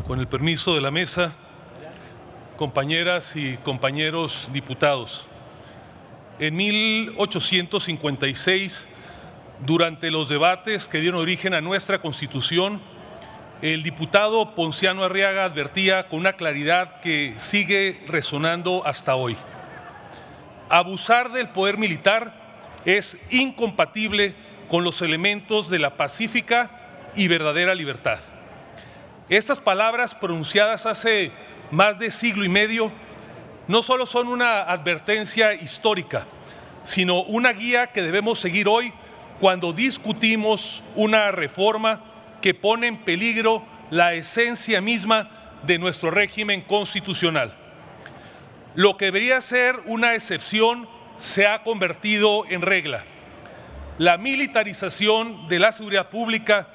Con el permiso de la mesa, compañeras y compañeros diputados, en 1856, durante los debates que dieron origen a nuestra Constitución, el diputado Ponciano Arriaga advertía con una claridad que sigue resonando hasta hoy: abusar del poder militar es incompatible con los elementos de la pacífica y verdadera libertad. Estas palabras, pronunciadas hace más de siglo y medio, no solo son una advertencia histórica, sino una guía que debemos seguir hoy cuando discutimos una reforma que pone en peligro la esencia misma de nuestro régimen constitucional. Lo que debería ser una excepción se ha convertido en regla. La militarización de la seguridad pública,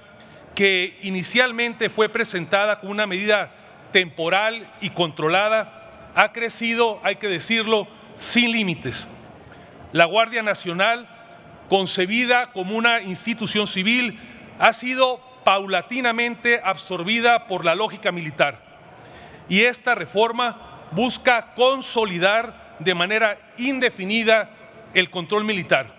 que inicialmente fue presentada como una medida temporal y controlada, ha crecido, hay que decirlo, sin límites. La Guardia Nacional, concebida como una institución civil, ha sido paulatinamente absorbida por la lógica militar. Y esta reforma busca consolidar de manera indefinida el control militar,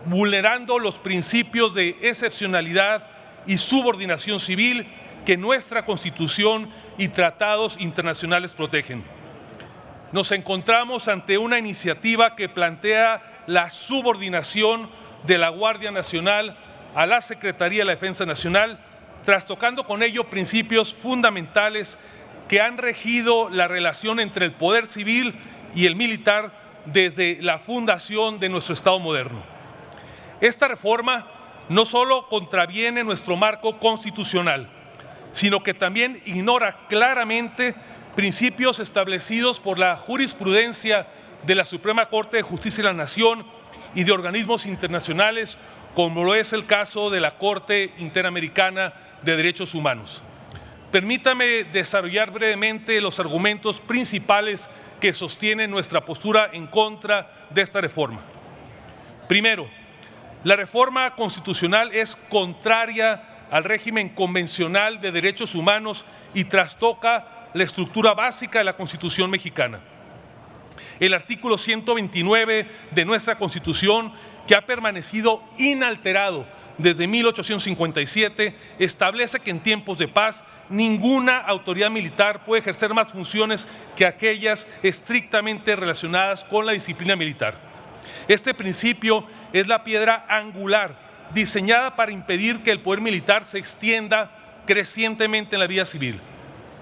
vulnerando los principios de excepcionalidad y subordinación civil que nuestra Constitución y tratados internacionales protegen. Nos encontramos ante una iniciativa que plantea la subordinación de la Guardia Nacional a la Secretaría de la Defensa Nacional, trastocando con ello principios fundamentales que han regido la relación entre el poder civil y el militar desde la fundación de nuestro Estado moderno. Esta reforma no solo contraviene nuestro marco constitucional, sino que también ignora claramente principios establecidos por la jurisprudencia de la Suprema Corte de Justicia de la Nación y de organismos internacionales, como lo es el caso de la Corte Interamericana de Derechos Humanos. Permítame desarrollar brevemente los argumentos principales que sostienen nuestra postura en contra de esta reforma. Primero, la reforma constitucional es contraria al régimen convencional de derechos humanos y trastoca la estructura básica de la Constitución mexicana. El artículo 129 de nuestra Constitución, que ha permanecido inalterado desde 1857, establece que en tiempos de paz ninguna autoridad militar puede ejercer más funciones que aquellas estrictamente relacionadas con la disciplina militar. Este principio es la piedra angular diseñada para impedir que el poder militar se extienda crecientemente en la vida civil.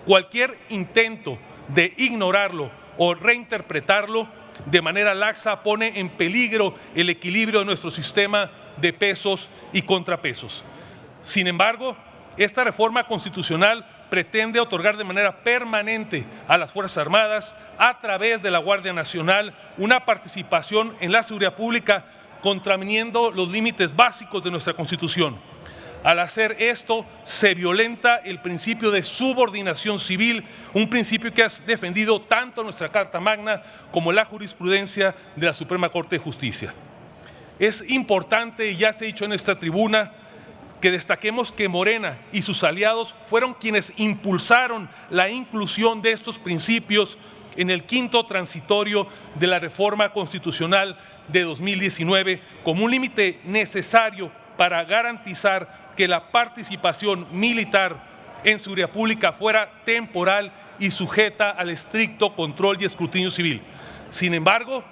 Cualquier intento de ignorarlo o reinterpretarlo de manera laxa pone en peligro el equilibrio de nuestro sistema de pesos y contrapesos. Sin embargo, esta reforma constitucional pretende otorgar de manera permanente a las Fuerzas Armadas, a través de la Guardia Nacional, una participación en la seguridad pública, contraviniendo los límites básicos de nuestra Constitución. Al hacer esto, se violenta el principio de subordinación civil, un principio que ha defendido tanto nuestra Carta Magna como la jurisprudencia de la Suprema Corte de Justicia. Es importante, y ya se ha dicho en esta tribuna, que destaquemos que Morena y sus aliados fueron quienes impulsaron la inclusión de estos principios en el quinto transitorio de la reforma constitucional de 2019 como un límite necesario para garantizar que la participación militar en seguridad pública fuera temporal y sujeta al estricto control y escrutinio civil. Sin embargo,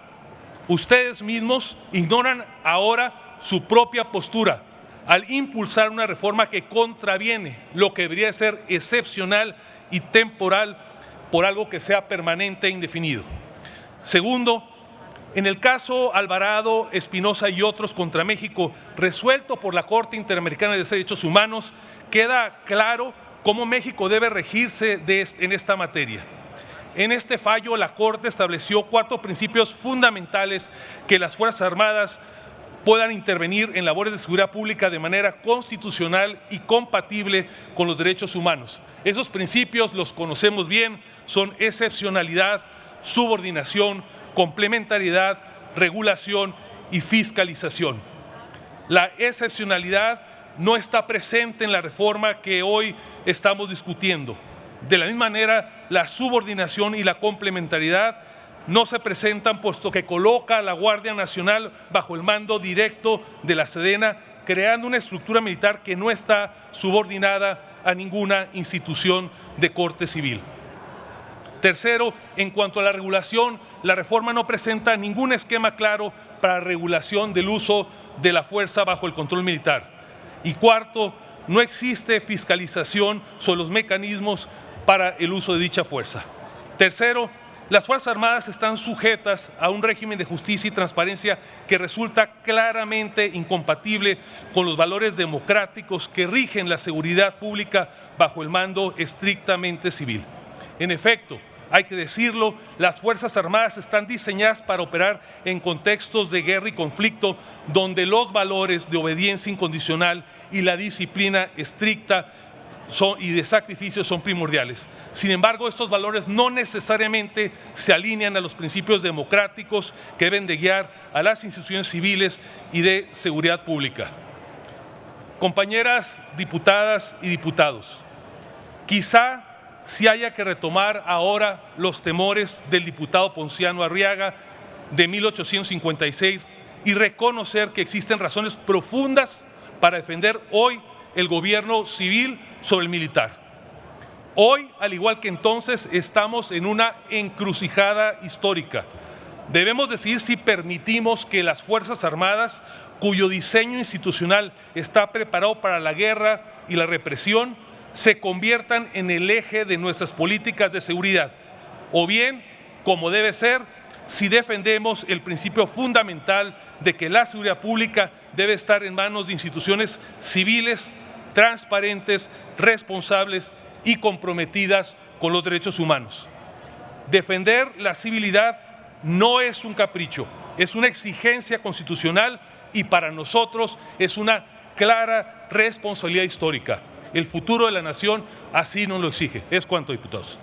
ustedes mismos ignoran ahora su propia postura al impulsar una reforma que contraviene lo que debería ser excepcional y temporal por algo que sea permanente e indefinido. Segundo, en el caso Alvarado, Espinosa y otros contra México, resuelto por la Corte Interamericana de Derechos Humanos, queda claro cómo México debe regirse en esta materia. En este fallo, la Corte estableció 4 principios fundamentales que las Fuerzas Armadas puedan intervenir en labores de seguridad pública de manera constitucional y compatible con los derechos humanos. Esos principios los conocemos bien, son excepcionalidad, subordinación, complementariedad, regulación y fiscalización. La excepcionalidad no está presente en la reforma que hoy estamos discutiendo. De la misma manera, la subordinación y la complementariedad no se presentan, puesto que coloca a la Guardia Nacional bajo el mando directo de la Sedena, creando una estructura militar que no está subordinada a ninguna institución de corte civil. Tercero, en cuanto a la regulación, la reforma no presenta ningún esquema claro para regulación del uso de la fuerza bajo el control militar. Y cuarto, no existe fiscalización sobre los mecanismos para el uso de dicha fuerza. Tercero, las Fuerzas Armadas están sujetas a un régimen de justicia y transparencia que resulta claramente incompatible con los valores democráticos que rigen la seguridad pública bajo el mando estrictamente civil. En efecto, hay que decirlo, las Fuerzas Armadas están diseñadas para operar en contextos de guerra y conflicto donde los valores de obediencia incondicional y la disciplina estricta y de sacrificio son primordiales. Sin embargo, estos valores no necesariamente se alinean a los principios democráticos que deben de guiar a las instituciones civiles y de seguridad pública. Compañeras diputadas y diputados, quizá sí haya que retomar ahora los temores del diputado Ponciano Arriaga de 1856 y reconocer que existen razones profundas para defender hoy el gobierno civil sobre el militar. Hoy, al igual que entonces, estamos en una encrucijada histórica. Debemos decidir si permitimos que las Fuerzas Armadas, cuyo diseño institucional está preparado para la guerra y la represión, se conviertan en el eje de nuestras políticas de seguridad, o bien, como debe ser, si defendemos el principio fundamental de que la seguridad pública debe estar en manos de instituciones civiles, transparentes, responsables y comprometidas con los derechos humanos. Defender la civilidad no es un capricho, es una exigencia constitucional y para nosotros es una clara responsabilidad histórica. El futuro de la nación así nos lo exige. Es cuanto, diputados.